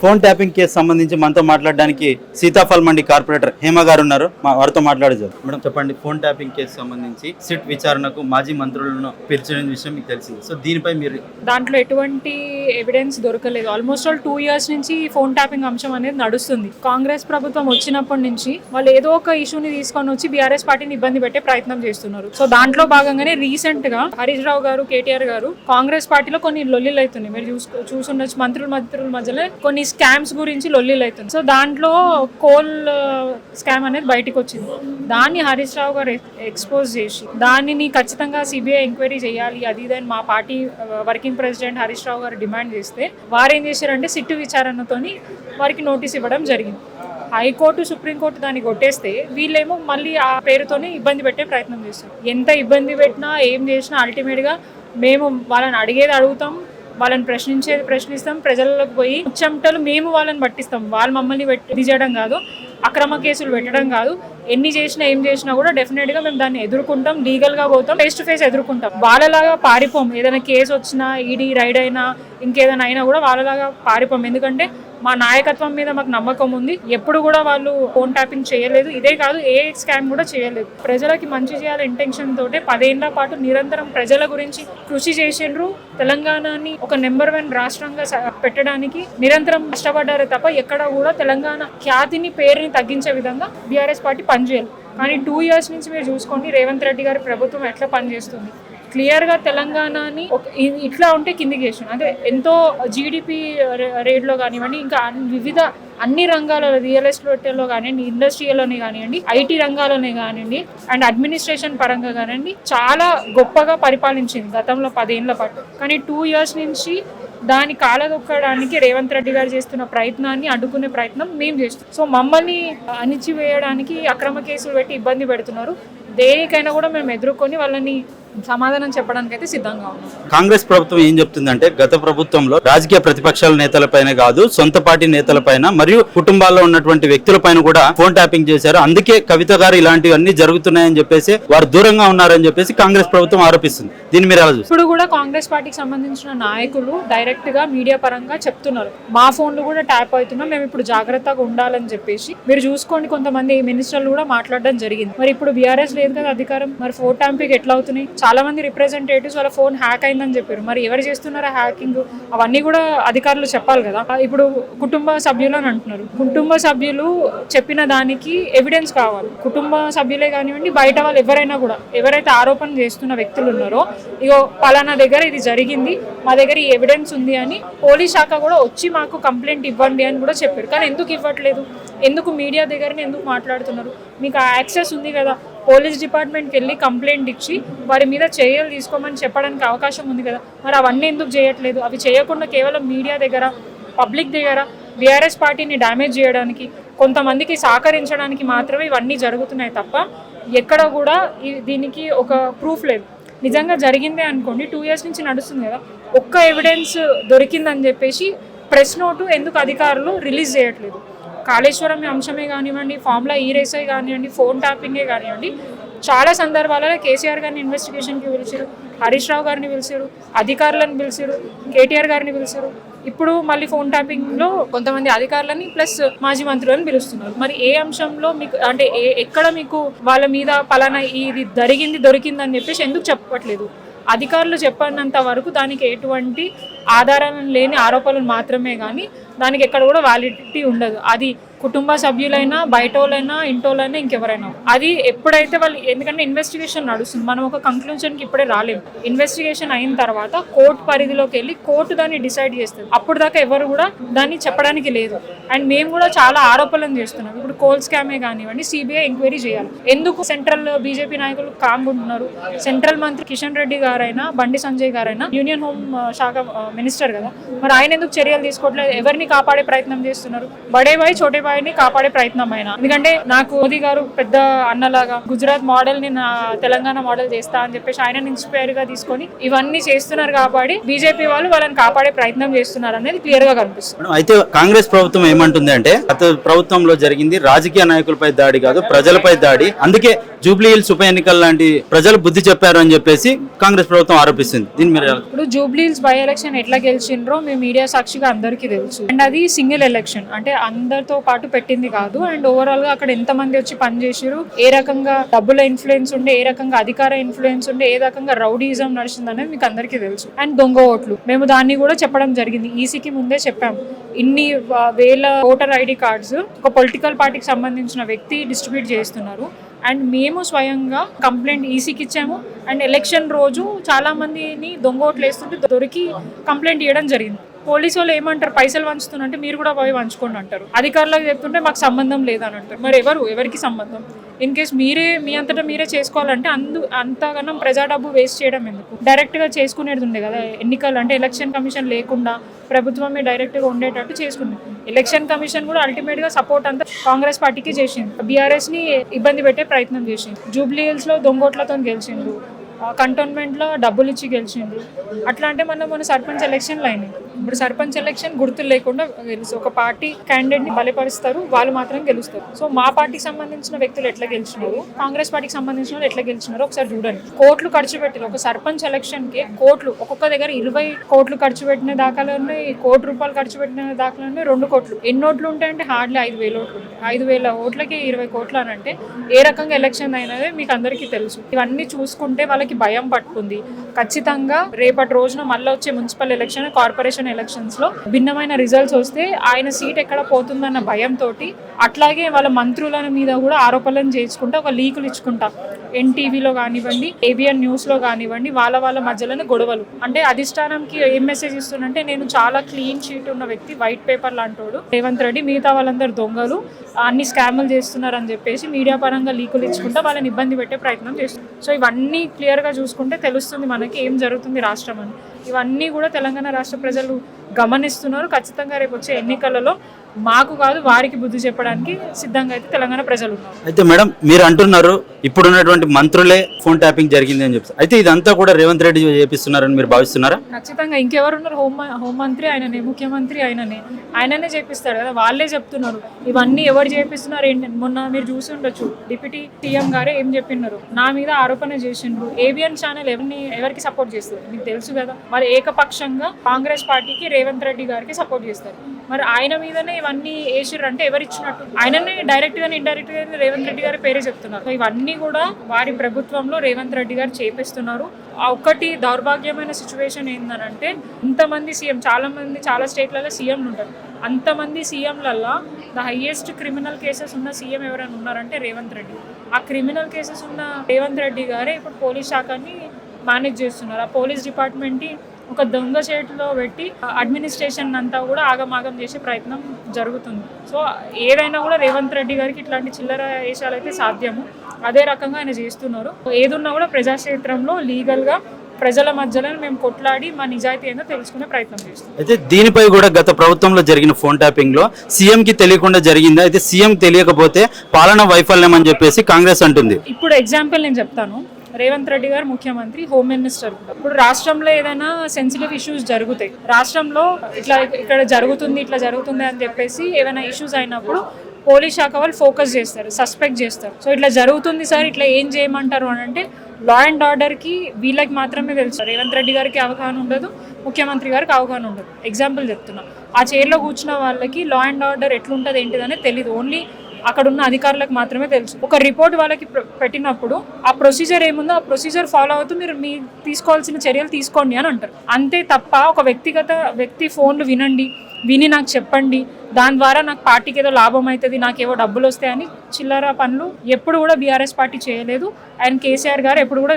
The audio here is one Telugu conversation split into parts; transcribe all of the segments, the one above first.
ఫోన్ ట్యాపింగ్ కేసు సంబంధించి మనతో మాట్లాడడానికి సీతాఫల్ మండి కార్పొరేటర్ హేమ గారు ఉన్నారు. వారితో మాట్లాడేది. మేడం చెప్పండి, ఫోన్ ట్యాపింగ్ కేసు సంబంధించి సిట్ విచారణకు మాజీ మంత్రులను పిలిచిన విషయం మీకు తెలిసింది. సో దీనిపై మీరు దాంట్లో ఎటువంటి ఎవిడెన్స్ దొరకలేదు. ఆల్మోస్ట్ ఆల్ 2 years నుంచి ఫోన్ ట్యాపింగ్ అంశం అనేది నడుస్తుంది. కాంగ్రెస్ ప్రభుత్వం వచ్చినప్పటి నుంచి వాళ్ళు ఏదో ఒక ఇష్యూని తీసుకొని వచ్చి బీఆర్ఎస్ పార్టీని ఇబ్బంది పెట్టే ప్రయత్నం చేస్తున్నారు. సో దాంట్లో భాగంగానే రీసెంట్ గా హరీష్ రావు గారు, కేటీఆర్ గారు కాంగ్రెస్ పార్టీలో కొన్ని లొల్లిలు అవుతున్నాయి. మీరు చూసుండొచ్చు, మంత్రుల మధ్యలో కొన్ని స్కామ్స్ గురించి లొల్లిలు అవుతుంది. సో దాంట్లో కోల్ స్కామ్ అనేది బయటకు వచ్చింది. దాన్ని హరీష్ రావు గారు ఎక్స్పోజ్ చేసి దానిని ఖచ్చితంగా సిబిఐ ఎంక్వైరీ చేయాలి అది ఇదని మా party working president Harish Rao గారు డిమాండ్ చేస్తే వారు ఏం చేశారంటే సిట్టు విచారణతోని వారికి నోటీస్ ఇవ్వడం జరిగింది. హైకోర్టు, సుప్రీంకోర్టు దాన్ని కొట్టేస్తే వీళ్ళేమో మళ్ళీ ఆ పేరుతోనే ఇబ్బంది పెట్టే ప్రయత్నం చేస్తారు. ఎంత ఇబ్బంది పెట్టినా ఏం చేసినా అల్టిమేట్గా మేము వాళ్ళని అడిగేది అడుగుతాం, వాళ్ళని ప్రశ్నించేది ప్రశ్నిస్తాం, ప్రజలకు పోయి చెమటలు మేము వాళ్ళని పట్టిస్తాం. వాళ్ళు మమ్మల్ని ఇది చేయడం కాదు, అక్రమ కేసులు పెట్టడం కాదు. ఎన్ని చేసినా ఏం చేసినా కూడా డెఫినెట్గా మేము దాన్ని ఎదుర్కొంటాం, లీగల్గా పోతాం, ఫేస్ టు ఫేస్ ఎదుర్కొంటాం. వాళ్ళలాగా పారిపోం. ఏదైనా కేసు వచ్చినా, ఈడీ రైడ్ అయినా, ఇంకేదైనా అయినా కూడా వాళ్ళలాగా పారిపోం. ఎందుకంటే మా నాయకత్వం మీద మాకు నమ్మకం ఉంది. ఎప్పుడు కూడా వాళ్ళు ఫోన్ ట్యాపింగ్ చేయలేదు. ఇదే కాదు, ఏ స్కామ్ కూడా చేయలేదు. ప్రజలకి మంచి చేయాలి ఇంటెన్షన్ తోటే 10 ఏళ్ల పాటు నిరంతరం ప్రజల గురించి కృషి చేసిండ్రు. తెలంగాణని ఒక నెంబర్ 1 రాష్ట్రంగా పెట్టడానికి నిరంతరం కష్టపడ్డారే తప్ప ఎక్కడ కూడా తెలంగాణ ఖ్యాతిని, పేరుని తగ్గించే విధంగా బీఆర్ఎస్ పార్టీ పనిచేయాలి. కానీ 2 years నుంచి మీరు చూసుకోండి రేవంత్ రెడ్డి గారి ప్రభుత్వం ఎట్లా పనిచేస్తుంది. క్లియర్గా తెలంగాణని ఇట్లా ఉంటే కిందికి చేసిన అంటే ఎంతో జీడిపి రేట్లో కానివ్వండి, ఇంకా వివిధ అన్ని రంగాలలో, రియల్ ఎస్టేట్లో కానివ్వండి, ఇండస్ట్రియల్లోనే కానివ్వండి, ఐటీ రంగాల్లోనే కానివ్వండి, అండ్ అడ్మినిస్ట్రేషన్ పరంగా కానివ్వండి చాలా గొప్పగా పరిపాలించింది గతంలో 10 ఏళ్ల పాటు. కానీ 2 years నుంచి దాన్ని కాలదొక్కడానికి రేవంత్ రెడ్డి గారు చేస్తున్న ప్రయత్నాన్ని అడ్డుకునే ప్రయత్నం మేము చేస్తున్నాం. సో మమ్మల్ని అణిచివేయడానికి అక్రమ కేసులు పెట్టి ఇబ్బంది పెడుతున్నారు. దేనికైనా కూడా మేము ఎదుర్కొని వాళ్ళని సమాధానం చెప్పడానికి అయితే సిద్ధంగా ఉన్నాం. కాంగ్రెస్ ప్రభుత్వం ఏం చెప్తుందంటే గత ప్రభుత్వంలో రాజకీయ ప్రతిపక్షాల నేతలపైన కాదు, సొంత పార్టీ నేతలపైన మరియు కుటుంబాల్లో ఉన్నటువంటి వ్యక్తులపైన కూడా ఫోన్ ట్యాపింగ్ చేశారు. అందుకే కవిత గారు ఇలాంటివన్నీ జరుగుతున్నాయని చెప్పేసి వారు దూరంగా ఉన్నారని చెప్పేసి కాంగ్రెస్ ప్రభుత్వం ఆరోపిస్తుంది. దీన్ని మీరు ఎలా చూస్తారు? ఇప్పుడు కూడా కాంగ్రెస్ పార్టీకి సంబంధించిన నాయకులు డైరెక్ట్ గా మీడియా పరంగా చెప్తున్నారు, మా ఫోన్లు కూడా ట్యాప్ అవుతున్నాం, మేము ఇప్పుడు జాగ్రత్తగా ఉండాలని చెప్పేసి. మీరు చూసుకోండి, కొంతమంది మినిస్టర్లు కూడా మాట్లాడడం జరిగింది. మరి ఇప్పుడు బీఆర్ఎస్ లేదు కదా అధికారం, మరి ఫోన్ ట్యాపింగ్ ఎట్లా అవుతున్నాయి? చాలా మంది రిప్రజెంటేటివ్స్ వాళ్ళ ఫోన్ హ్యాక్ అయిందని చెప్పారు. మరి ఎవరు చేస్తున్నారా హ్యాకింగ్? అవన్నీ కూడా అధికారులు చెప్పాలి కదా. ఇప్పుడు కుటుంబ సభ్యులు అని అంటున్నారు. కుటుంబ సభ్యులు చెప్పిన దానికి ఎవిడెన్స్ కావాలి. కుటుంబ సభ్యులే కానివ్వండి, బయట వాళ్ళు ఎవరైనా కూడా, ఎవరైతే ఆరోపణ చేస్తున్న వ్యక్తులు ఉన్నారో, ఇగో పలానా దగ్గర ఇది జరిగింది, మా దగ్గర ఈ ఎవిడెన్స్ ఉంది అని పోలీస్ శాఖ కూడా వచ్చి మాకు కంప్లైంట్ ఇవ్వండి అని కూడా చెప్పారు. కానీ ఎందుకు ఇవ్వట్లేదు? ఎందుకు మీడియా దగ్గరనే ఎందుకు మాట్లాడుతున్నారు? మీకు ఆ యాక్సెస్ ఉంది కదా, పోలీస్ డిపార్ట్మెంట్కి వెళ్ళి కంప్లైంట్ ఇచ్చి వారి మీద చర్యలు తీసుకోమని చెప్పడానికి అవకాశం ఉంది కదా. మరి అవన్నీ ఎందుకు చేయట్లేదు? అవి చేయకుండా కేవలం మీడియా దగ్గర, పబ్లిక్ దగ్గర బీఆర్ఎస్ పార్టీని డ్యామేజ్ చేయడానికి, కొంతమందికి సహకరించడానికి మాత్రమే ఇవన్నీ జరుగుతున్నాయి తప్ప ఎక్కడ కూడా దీనికి ఒక ప్రూఫ్ లేదు. నిజంగా జరిగిందే అనుకోండి, 2 years నుంచి నడుస్తుంది కదా, ఒక్క ఎవిడెన్స్ దొరికిందని చెప్పేసి ప్రెస్ నోటు ఎందుకు అధికారులు రిలీజ్ చేయట్లేదు? కాళేశ్వరం అంశమే కానివ్వండి, ఫార్ములా రేసే కానివ్వండి, ఫోన్ ట్యాపింగే కానివ్వండి, చాలా సందర్భాలలో కేసీఆర్ గారిని ఇన్వెస్టిగేషన్కి పిలిచారు, హరీష్ రావు గారిని పిలిచారు, అధికారులను పిలిచారు, కేటీఆర్ గారిని పిలిచారు. ఇప్పుడు మళ్ళీ ఫోన్ ట్యాపింగ్లో కొంతమంది అధికారులని ప్లస్ మాజీ మంత్రులను పిలుస్తున్నారు. మరి ఏ అంశంలో మీకు అంటే ఎక్కడ మీకు వాళ్ళ మీద పలానా ఇది దొరికిందని చెప్పేసి ఎందుకు చెప్పట్లేదు? అధికారులు చెప్పినంత వరకు దానికి ఎటువంటి ఆధారాలను లేని ఆరోపణలు మాత్రమే కానీ దానికి ఎక్కడ కూడా వ్యాలిడిటీ ఉండదు. అది కుటుంబ సభ్యులైనా, బయట వాళ్ళైనా, ఇంటోళ్ళైనా, ఇంకెవరైనా. అది ఎప్పుడైతే వాళ్ళు, ఎందుకంటే ఇన్వెస్టిగేషన్ నడుస్తుంది, మనం ఒక కంక్లూజన్కి ఇప్పుడే రాలేము. ఇన్వెస్టిగేషన్ అయిన తర్వాత కోర్టు పరిధిలోకి వెళ్ళి కోర్టు దాన్ని డిసైడ్ చేస్తుంది. అప్పుడు దాకా ఎవరు కూడా దాన్ని చెప్పడానికి లేదు. అండ్ మేము కూడా చాలా ఆరోపణలు చేస్తున్నాం. ఇప్పుడు కోల్ స్కామే కానివ్వండి, సిబిఐ ఎంక్వైరీ చేయాలి. ఎందుకు సెంట్రల్ బీజేపీ నాయకులు కాంగుంటున్నారు? సెంట్రల్ మంత్రి కిషన్ రెడ్డి గారైనా, బండి సంజయ్ గారైనా యూనియన్ హోమ్ శాఖ మినిస్టర్ కదా, మరి ఆయన ఎందుకు చర్యలు తీసుకోవట్లేదు? ఎవరిని కాపాడే ప్రయత్నం చేస్తున్నారు? బడే భాయ్ చోటే వాయిని కాపాడే ప్రయత్నం అయినా. ఎందుకంటే నాకు మోదీ గారు పెద్ద అన్నలాగా గుజరాత్ మోడల్ ని నా తెలంగాణ మోడల్ చేస్తా అని చెప్పేసి ఆయన ఇన్స్పైర్ గా తీసుకొని ఇవన్నీ చేస్తున్నారు కాబట్టి బీజేపీ వాళ్ళు వాళ్ళని కాపాడే ప్రయత్నం చేస్తున్నారు అనేది క్లియర్ గా కనిపిస్తుంది. అయితే కాంగ్రెస్ ప్రభుత్వం ఏమంటుంది అంటే గత ప్రభుత్వంలో జరిగింది రాజకీయ నాయకులపై దాడి కాదు, ప్రజలపై దాడి, అందుకే జూబ్లీ హిల్స్ ఉప ఎన్నికల లాంటి ప్రజలు బుద్ధి చెప్పారు అని చెప్పేసి కాంగ్రెస్ ప్రభుత్వం ఆరోపిస్తుంది. దీని మీద ఇప్పుడు జూబ్లీ హిల్స్ బై ఎలక్షన్ ఎట్లా గెలిచిండ్రో మీ మీడియా సాక్షిగా అందరికీ తెలుసు. అండ్ అది సింగిల్ ఎలక్షన్, అంటే అందరితో పాటు పెట్టింది కాదు. అండ్ ఓవరాల్ గా అక్కడ ఎంత మంది వచ్చి పనిచేసారు, ఏ రకంగా డబ్బుల ఇన్ఫ్లుయెన్స్ ఉండే, ఏ రకంగా అధికార ఇన్ఫ్లుయెన్స్ ఉండే, ఏ రకంగా రౌడీజం నడిచింది అనేది మీకు అందరికీ తెలుసు. అండ్ దొంగ ఓట్లు మేము దాన్ని కూడా చెప్పడం జరిగింది, ఈసీకి ముందే చెప్పాము. ఇన్ని వేల ఓటర్ ఐడి కార్డ్స్ ఒక పొలిటికల్ పార్టీకి సంబంధించిన వ్యక్తి డిస్ట్రిబ్యూట్ చేస్తున్నారు. అండ్ మేము స్వయంగా కంప్లైంట్ ఈసీకి ఇచ్చాము. అండ్ ఎలక్షన్ రోజు చాలా మందిని దొంగ ఓట్లు వేస్తుంటే దొరికి కంప్లైంట్ ఇవ్వడం జరిగింది. పోలీసు వాళ్ళు ఏమంటారు, పైసలు వంచుతున్నంటే మీరు కూడా పోయి వంచుకోండి అంటారు. అధికారులకు చెప్తుంటే మాకు సంబంధం లేదని అంటారు. మరి ఎవరికి సంబంధం? ఇన్ కేస్ మీ అంతటా మీరే చేసుకోవాలంటే అంతగానం ప్రజా డబ్బు వేస్ట్ చేయడం ఎందుకు? డైరెక్ట్ గా చేసుకునేది ఉండే కదా ఎన్నికలు, అంటే ఎలక్షన్ కమిషన్ లేకుండా ప్రభుత్వమే డైరెక్ట్ గా ఉండేటట్టు చేసుకున్నాం. ఎలక్షన్ కమిషన్ కూడా అల్టిమేట్ గా సపోర్ట్ అంతా కాంగ్రెస్ పార్టీకి చేసింది, బీఆర్ఎస్ ని ఇబ్బంది పెట్టే ప్రయత్నం చేసింది. జూబ్లీ హిల్స్ లో దొంగోట్లతో గెలిచిండు, కంటోన్మెంట్ లో డబ్బులు ఇచ్చి గెలిచిండు. అట్లా అంటే మన సర్పంచ్ ఎలక్షన్లు అయినాయి. ఇప్పుడు సర్పంచ్ ఎలక్షన్ గుర్తులు లేకుండా గెలుసు ఒక పార్టీ క్యాండిడేట్ ని బలపరుస్తారు, వాళ్ళు మాత్రం గెలుస్తారు. సో మా పార్టీకి సంబంధించిన వ్యక్తులు ఎట్లా గెలిచినారు, కాంగ్రెస్ పార్టీకి సంబంధించిన వాళ్ళు ఎట్లా గెలిచినారు ఒకసారి చూడండి. కోట్లు ఖర్చు పెట్టారు ఒక సర్పంచ్ ఎలక్షన్ కి, కోట్లు ఒక్కొక్క దగ్గర 20 కోట్లు ఖర్చు పెట్టిన దాఖలు ఉన్నాయి, ₹1 ఖర్చు పెట్టిన దాఖలు ఉన్నాయి, 2 కోట్లు. ఎన్ని ఓట్లు ఉంటాయంటే హార్డ్లీ 5,000 ఓట్లు ఉంటాయి. 5,000 ఓట్లకి 20 కోట్లు అని అంటే ఏ రకంగా ఎలక్షన్ అయినదే మీకు అందరికీ తెలుసు. ఇవన్నీ చూసుకుంటే వాళ్ళకి భయం పట్టుకుంది. ఖచ్చితంగా రేపటి రోజున మళ్ళీ వచ్చే మున్సిపల్ ఎలక్షన్, కార్పొరేషన్ ఎలక్షన్స్ లో భిన్నమైన రిజల్ట్స్ వస్తే ఆయన సీట్ ఎక్కడ పోతుందన్న భయంతో, అట్లాగే వాళ్ళ మంత్రుల మీద కూడా ఆరోపణలు చేసుకుంటా ఒక లీకులు ఇచ్చుకుంటా ఎన్టీవీలో కానివ్వండి, ఏబిఎన్ న్యూస్ లో కానివ్వండి, వాళ్ళ మధ్యలోనే గొడవలు. అంటే అధిష్టానంకి ఏం మెసేజ్ ఇస్తుందంటే నేను చాలా క్లీన్ షీట్ ఉన్న వ్యక్తి, వైట్ పేపర్ లాంటోడు రేవంత్ రెడ్డి, మిగతా వాళ్ళందరూ దొంగలు, అన్ని స్కాములు చేస్తున్నారు అని చెప్పేసి మీడియా పరంగా లీకులు ఇచ్చుకుంటా వాళ్ళని ఇబ్బంది పెట్టే ప్రయత్నం చేస్తున్నారు. సో ఇవన్నీ క్లియర్ గా చూసుకుంటే తెలుస్తుంది మనకి ఏం జరుగుతుంది రాష్ట్రం అని. ఇవన్నీ కూడా తెలంగాణ రాష్ట్ర ప్రజలు గమనిస్తున్నారు. ఖచ్చితంగా రేపు వచ్చే ఎన్నికలలో మాకు కాదు వారికి బుద్ధి చెప్పడానికి సిద్ధంగా అయితే తెలంగాణ ప్రజలు ఉన్నారు. అయితే మేడం మీరు అంటున్నారు ఇప్పుడున్నటువంటి మంత్రులే ఫోన్ ట్యాపింగ్ జరిగింది అని చెప్తారు, అయితే ఇదంతా కూడా రేవంత్ రెడ్డి చేపిస్తున్నారని మీరు భావిస్తున్నారా? ఖచ్చితంగా. ఇంకెవరున్నారు? హోంమంత్రి ఆయననే, ముఖ్యమంత్రి ఆయననే చేపిస్తాడు కదా, వాళ్ళే చెప్తున్నారు. ఇవన్నీ ఎవరు చేపిస్తున్నారు ఏంటి? మొన్న మీరు చూసి ఉండొచ్చు, డిప్యూటీ సీఎం గారే ఏం చెప్పినారు, నా మీద ఆరోపణ చేసిండ్రు. ఏబిఎన్ ఛానల్ ఎవరికి సపోర్ట్ చేస్తారు మీకు తెలుసు కదా, మరి ఏకపక్షంగా కాంగ్రెస్ పార్టీకి రేవంత్ రెడ్డి గారికి సపోర్ట్ చేస్తారు. మరి ఆయన మీదనే ఇవన్నీ వేసిర్రు అంటే ఎవరు ఇచ్చినట్టు? ఆయననే డైరెక్ట్ గా ఇండైరెక్ట్ గా రేవంత్ రెడ్డి గారి పేరే చెప్తున్నారు. ఇవన్నీ కూడా వారి ప్రభుత్వంలో రేవంత్ రెడ్డి గారు చేపిస్తున్నారు. ఒకటి దౌర్భాగ్యమైన సిచ్యువేషన్ ఏంటంటే ఇంతమంది సీఎం, చాలా స్టేట్లలో సీఎంలు ఉంటారు. అంతమంది సీఎంలల్లో ద హైయెస్ట్ క్రిమినల్ కేసెస్ ఉన్న సీఎం ఎవరైనా ఉన్నారంటే రేవంత్ రెడ్డి. ఆ క్రిమినల్ కేసెస్ ఉన్న రేవంత్ రెడ్డి గారే ఇప్పుడు పోలీస్ శాఖని మేనేజ్ చేస్తున్నారు. ఆ పోలీస్ డిపార్ట్మెంట్ ఒక దొంగ చేతిలో పెట్టి అడ్మినిస్ట్రేషన్ అంతా కూడా ఆగమాగం చేసే ప్రయత్నం జరుగుతుంది. సో ఏదైనా కూడా రేవంత్ రెడ్డి గారికి ఇట్లాంటి చిల్లర వేషాలు అయితే సాధ్యము, అదే రకంగా ఆయన చేస్తున్నారు. ఏదున్నా కూడా ప్రజాక్షేత్రంలో లీగల్గా ప్రజల మధ్యలో మేము కొట్లాడి మా నిజాయితీ ఏందో తెలుసుకునే ప్రయత్నం చేస్తాం. అయితే దీనిపై కూడా గత ప్రభుత్వంలో జరిగిన ఫోన్ ట్యాపింగ్ లో సీఎం కి తెలియకుండా జరిగింది, అయితే సీఎం తెలియకపోతే పాలన వైఫల్యం అని చెప్పేసి కాంగ్రెస్ అంటుంది. ఇప్పుడు ఎగ్జాంపుల్ నేను చెప్తాను. రేవంత్ రెడ్డి గారు ముఖ్యమంత్రి, హోమ్ మినిస్టర్ కూడా. ఇప్పుడు రాష్ట్రంలో ఏదైనా సెన్సిటివ్ ఇష్యూస్ జరుగుతాయి, రాష్ట్రంలో ఇక్కడ ఇట్లా జరుగుతుంది అని చెప్పేసి ఏమైనా ఇష్యూస్ అయినప్పుడు పోలీస్ శాఖ వాళ్ళు ఫోకస్ చేస్తారు, సస్పెక్ట్ చేస్తారు. సో ఇట్లా జరుగుతుంది సార్, ఇట్లా ఏం చేయమంటారు అని అంటే లా అండ్ ఆర్డర్కి వీళ్ళకి మాత్రమే తెలుసు. రేవంత్ రెడ్డి గారికి అవగాహన ఉండదు, ముఖ్యమంత్రి గారికి అవగాహన ఉండదు. ఎగ్జాంపుల్ చెప్తున్నా, ఆ చైర్లో కూర్చున్న వాళ్ళకి లా అండ్ ఆర్డర్ ఎట్లుంటుంది ఏంటిదనే తెలియదు, ఓన్లీ అక్కడ ఉన్న అధికారులకు మాత్రమే తెలుసు. ఒక రిపోర్ట్ వాళ్ళకి పెట్టినప్పుడు ఆ ప్రొసీజర్ ఏముందో ఆ ప్రొసీజర్ ఫాలో అవుతూ మీరు తీసుకోవాల్సిన చర్యలు తీసుకోండి అని అంటారు. అంతే తప్ప ఒక వ్యక్తి ఫోన్లు విని నాకు చెప్పండి, దాని ద్వారా నాకు పార్టీకి ఏదో లాభం అవుతుంది, నాకేవో డబ్బులు వస్తాయని చిల్లర పనులు ఎప్పుడు కూడా బీఆర్ఎస్ పార్టీ చేయలేదు. అండ్ కేసీఆర్ గారు ఎప్పుడు కూడా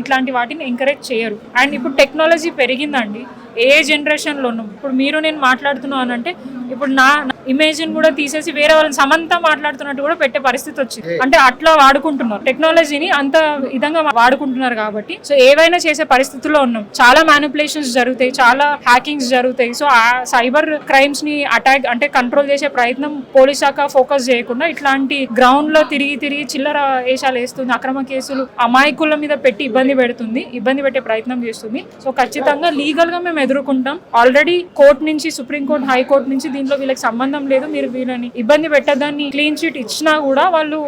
ఇట్లాంటి వాటిని ఎంకరేజ్ చేయరు. అండ్ ఇప్పుడు టెక్నాలజీ పెరిగిందండి, ఏ జనరేషన్లో ఉన్నాం. ఇప్పుడు మీరు నేను మాట్లాడుతున్నాను అంటే ఇప్పుడు నా ఇమేజ్ కూడా తీసేసి వేరే వాళ్ళని సమంత మాట్లాడుతున్నట్టు కూడా పెట్టే పరిస్థితి వచ్చింది. అంటే అట్లా వాడుకుంటున్నారు టెక్నాలజీని, అంత విధంగా వాడుకుంటున్నారు కాబట్టి సో ఏవైనా చేసే పరిస్థితుల్లో ఉన్నాం. చాలా మ్యానిపులేషన్స్ జరుగుతాయి, చాలా హ్యాకింగ్స్ జరుగుతాయి. సో ఆ సైబర్ క్రైమ్స్ ని అటాక్ అంటే కంట్రోల్ చేసే ప్రయత్నం పోలీస్ శాఖ ఫోకస్ చేయకుండా ఇట్లాంటి గ్రౌండ్ లో తిరిగి చిల్లర వేషాలు వేస్తుంది, అక్రమ కేసులు అమాయకుల మీద పెట్టి ఇబ్బంది పెట్టే ప్రయత్నం చేస్తుంది. సో ఖచ్చితంగా లీగల్ గా మేము ఎదుర్కొంటాం. ఆల్రెడీ కోర్టు నుంచి, సుప్రీంకోర్టు, హైకోర్టు నుంచి దీంట్లో వీళ్ళకి సంబంధం లేదు, మీరు వీళ్ళని ఇబ్బంది పెట్టదని క్లీన్ చిట్ ఇచ్చినా కూడా వాళ్ళు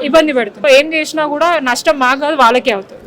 ఇబ్బంది పెడుతున్నారు. ఏం చేసినా కూడా నష్టం మాకు కాదు, వాళ్ళకే అవుతుంది.